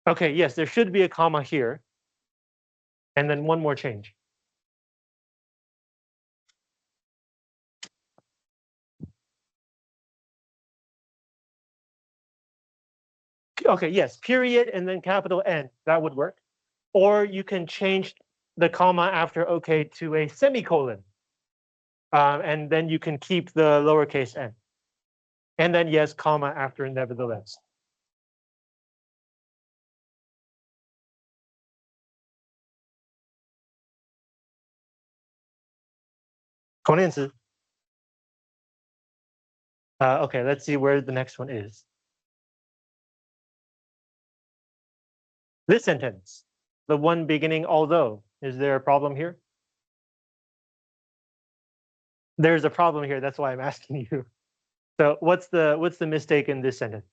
Okay, yes, there should be a comma here. And then one more change. Okay, yes, period and then capital N. That would work. Or you can change the comma after okay to a semicolon. And then you can keep the lowercase n. And then yes, comma after nevertheless. Okay, let's see where the next one is. This sentence, the one beginning although. Is there a problem here? There's a problem here. That's why I'm asking you. So what's the mistake in this sentence?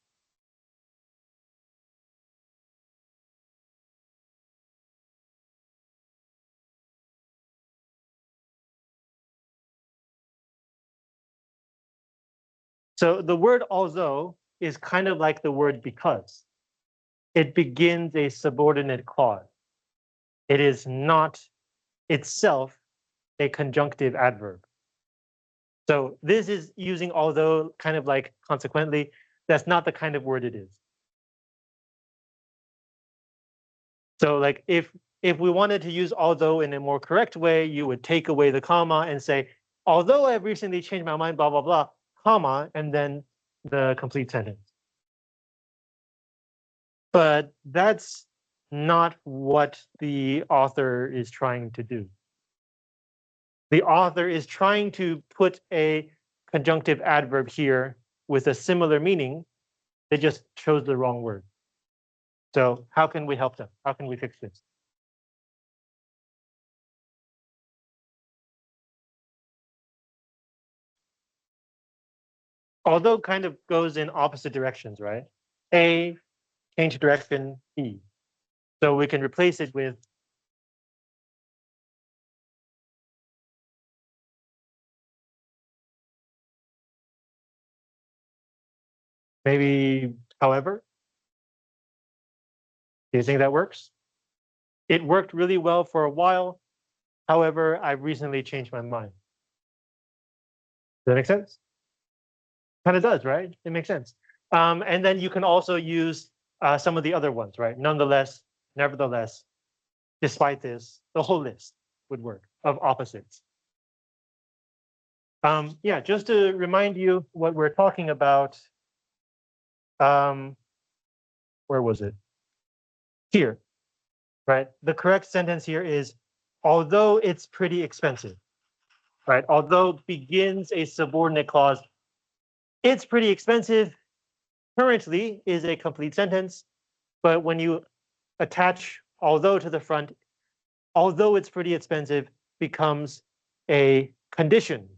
So the word although is kind of like the word because. It begins a subordinate clause. It is not itself a conjunctive adverb. So this is using although kind of like consequently. That's not the kind of word it is. So like if we wanted to use although in a more correct way, you would take away the comma and say, although I've recently changed my mind, blah, blah, blah, comma, and then the complete sentence. But that's not what the author is trying to do. The author is trying to put a conjunctive adverb here with a similar meaning. They just chose the wrong word. So how can we help them? How can we fix this? Although kind of goes in opposite directions, right? A, change direction, B. So we can replace it with maybe however. Do you think that works? It worked really well for a while. However, I've recently changed my mind. Does that make sense? Kind of does, right? It makes sense. And then you can also use some of the other ones, right? Nonetheless, nevertheless, despite this, the whole list would work of opposites. Yeah, just to remind you what we're talking about. Where was it? Here, right? The correct sentence here is, although it's pretty expensive, right? Although begins a subordinate clause, it's pretty expensive currently is a complete sentence, but when you attach although to the front, although it's pretty expensive becomes a condition,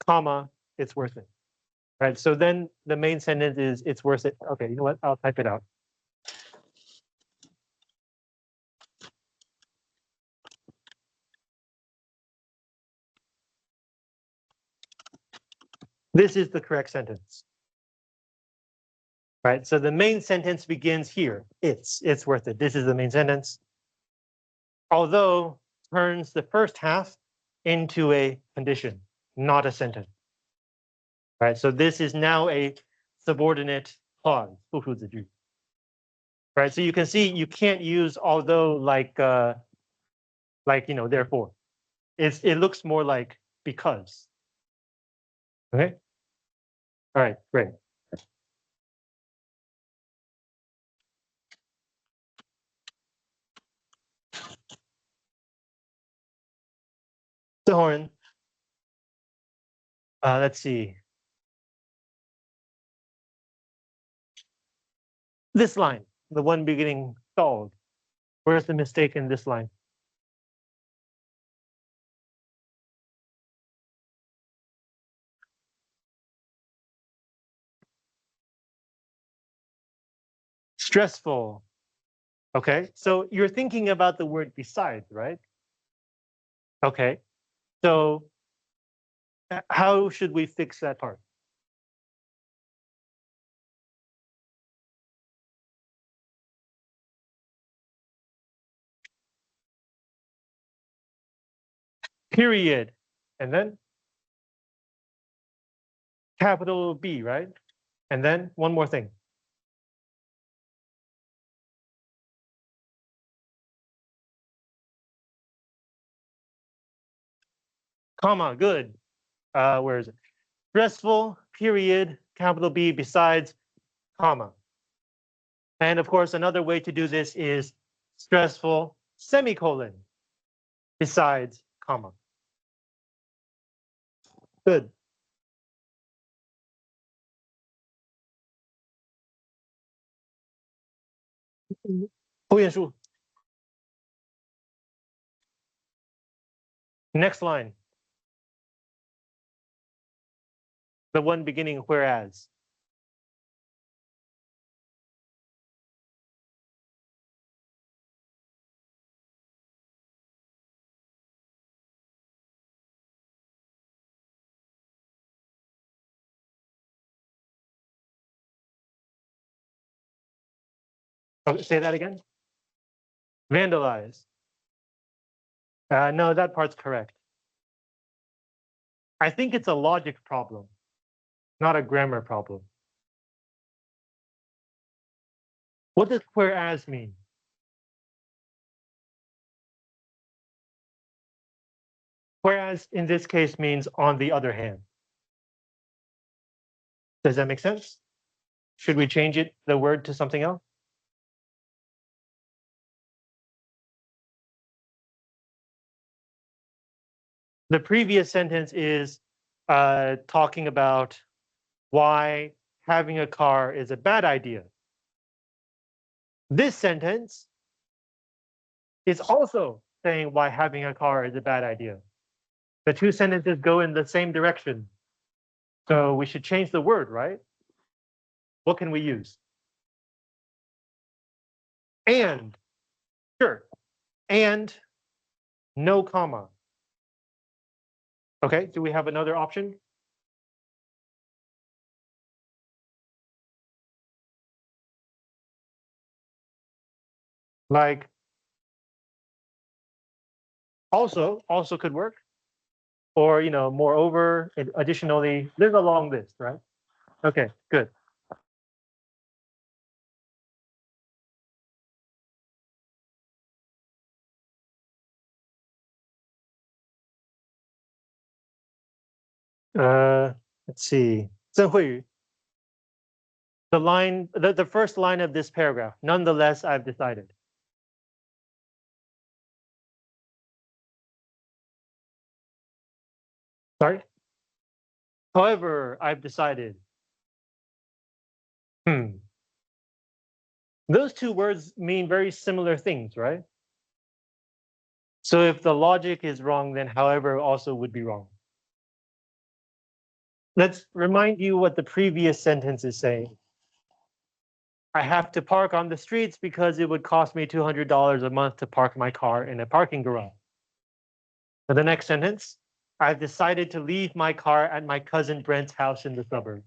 comma, it's worth it. Right. So then the main sentence is it's worth it. Okay, you know what? I'll type it out. This is the correct sentence. Right? So the main sentence begins here. It's worth it. This is the main sentence. Although turns the first half into a condition, not a sentence. Right? So this is now a subordinate clause, 复数子句. Right? So you can see you can't use although like therefore. It looks more like because. Okay? All right, great. So let's see. This line, the one beginning stalled. Where's the mistake in this line? Stressful. Okay, so you're thinking about the word besides, right? Okay, so how should we fix that part? Period. And then capital B, right? And then one more thing. Comma, good. Where is it? Stressful, period, capital B, besides, comma. And of course, another way to do this is stressful, semicolon, besides, comma. Good. Next line. The one beginning whereas. Oh, say that again. Vandalize. No, that part's correct. I think it's a logic problem, not a grammar problem. What does whereas mean? Whereas in this case means on the other hand. Does that make sense? Should we change it, the word, to something else? The previous sentence is talking about why having a car is a bad idea. This sentence is also saying why having a car is a bad idea. The two sentences go in the same direction. So we should change the word, right? What can we use? And, sure. And no comma. Okay, do we have another option? Like, also could work. Or, moreover, additionally, there's a long list, right? Okay, good. Let's see. 郑慧宇. The first line of this paragraph. Nonetheless, I've decided. Sorry? However, I've decided. Those two words mean very similar things, right? So if the logic is wrong, then however also would be wrong. Let's remind you what the previous sentence is saying. I have to park on the streets because it would cost me $200 a month to park my car in a parking garage. For the next sentence, I've decided to leave my car at my cousin Brent's house in the suburb.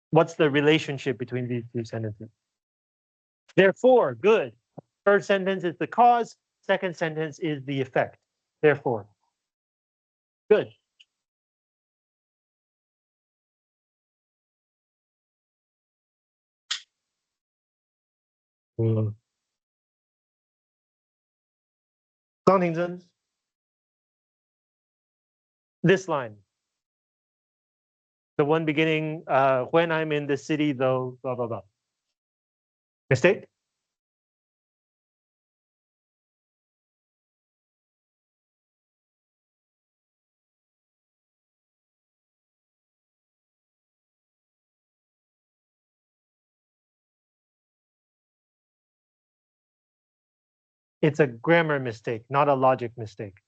What's the relationship between these two sentences? Therefore, good. First sentence is the cause. Second sentence is the effect. Therefore, good. Huntington. This line. The one beginning, when I'm in the city, though, blah, blah, blah. Mistake? It's a grammar mistake, not a logic mistake.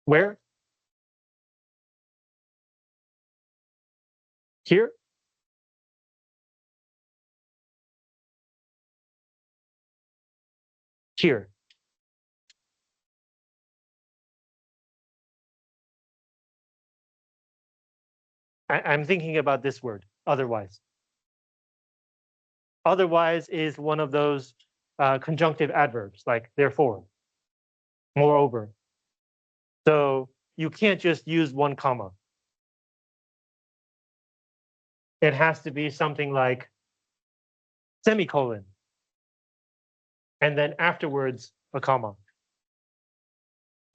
Where? Here? Here. I'm thinking about this word, otherwise. Otherwise is one of those conjunctive adverbs, like therefore, moreover. So you can't just use one comma. It has to be something like semicolon, and then afterwards a comma.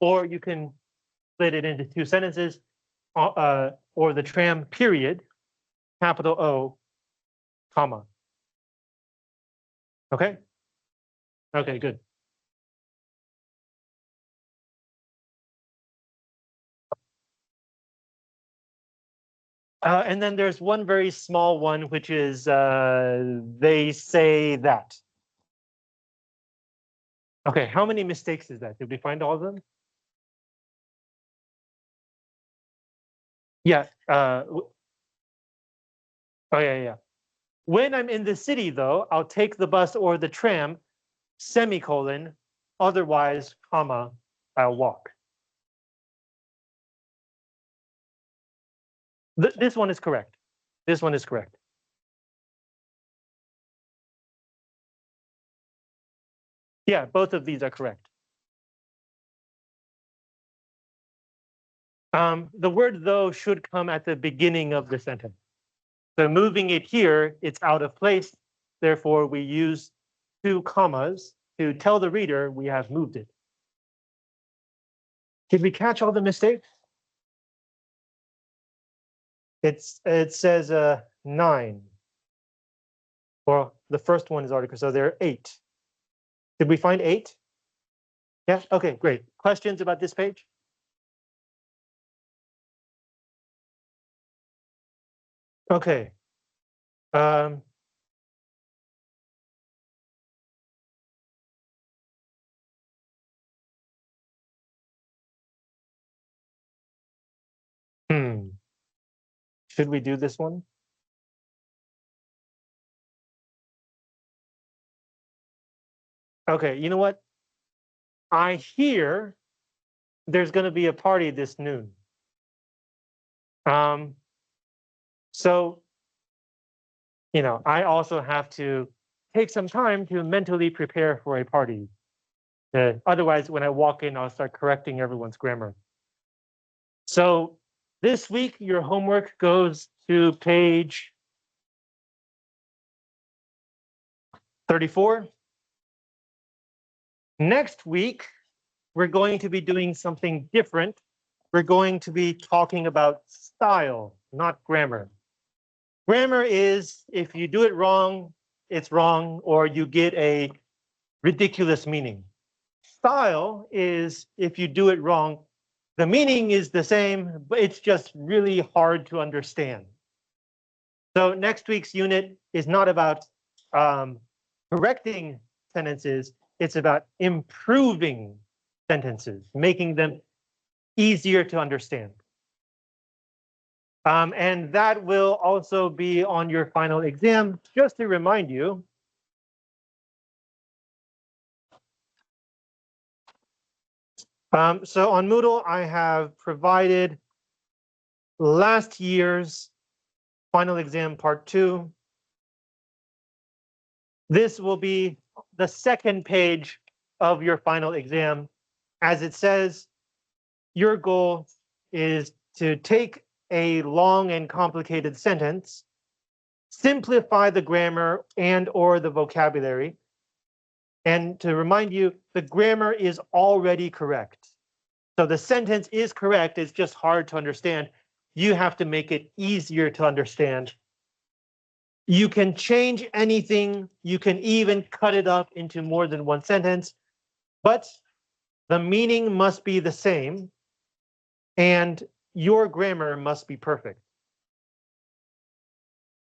Or you can split it into two sentences, or the tram period, capital O, comma. Okay? Okay, good. And then there's one very small one, which is they say that. Okay, how many mistakes is that? Did we find all of them? Yeah. Oh, yeah. When I'm in the city, though, I'll take the bus or the tram, semicolon, otherwise, comma, I'll walk. This one is correct. This one is correct. Yeah, both of these are correct. The word though should come at the beginning of the sentence. So moving it here, it's out of place. Therefore, we use two commas to tell the reader we have moved it. Did we catch all the mistakes? It says 9. Well, the first one is article, so there are 8. Did we find 8? Yeah, okay, great. Questions about this page? Okay. Should we do this one? Okay, you know what? I hear there's going to be a party this noon. So, you know, I also have to take some time to mentally prepare for a party. Otherwise, when I walk in, I'll start correcting everyone's grammar. So this week, your homework goes to page 34. Next week, we're going to be doing something different. We're going to be talking about style, not grammar. Grammar is if you do it wrong, it's wrong, or you get a ridiculous meaning. Style is if you do it wrong, the meaning is the same, but it's just really hard to understand. So next week's unit is not about correcting sentences, it's about improving sentences, making them easier to understand. And that will also be on your final exam, just to remind you. So on Moodle, I have provided last year's final exam part 2. This will be the second page of your final exam. As it says, your goal is to take a long and complicated sentence, simplify the grammar and or the vocabulary. And to remind you, the grammar is already correct. So the sentence is correct, it's just hard to understand. You have to make it easier to understand. You can change anything, you can even cut it up into more than one sentence, but the meaning must be the same, and your grammar must be perfect.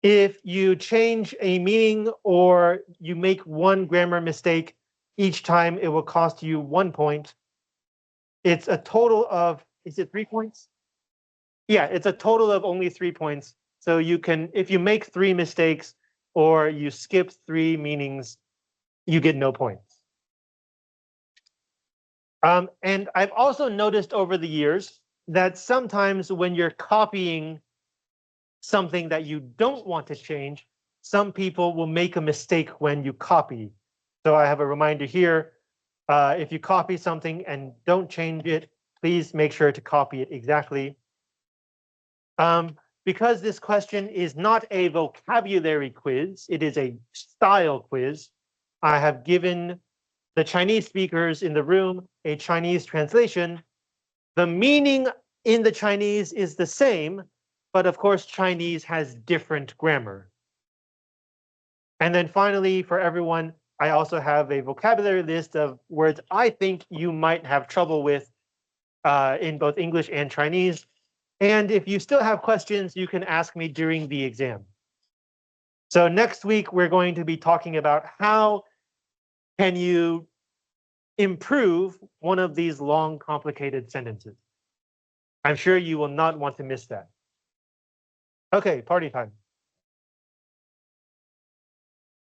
If you change a meaning or you make one grammar mistake each time, it will cost you 1 point. It's a total of, is it 3 points? Yeah, it's a total of only 3 points. So you can, if you make 3 mistakes or you skip 3 meanings, you get no points. And I've also noticed over the years that sometimes when you're copying something that you don't want to change, some people will make a mistake when you copy. So I have a reminder here. If you copy something and don't change it, please make sure to copy it exactly. Because this question is not a vocabulary quiz, it is a style quiz, I have given the Chinese speakers in the room a Chinese translation. The meaning in the Chinese is the same, but of course, Chinese has different grammar. And then finally, for everyone, I also have a vocabulary list of words I think you might have trouble with in both English and Chinese. And if you still have questions, you can ask me during the exam. So next week, we're going to be talking about how can you improve one of these long, complicated sentences. I'm sure you will not want to miss that. Okay, party time.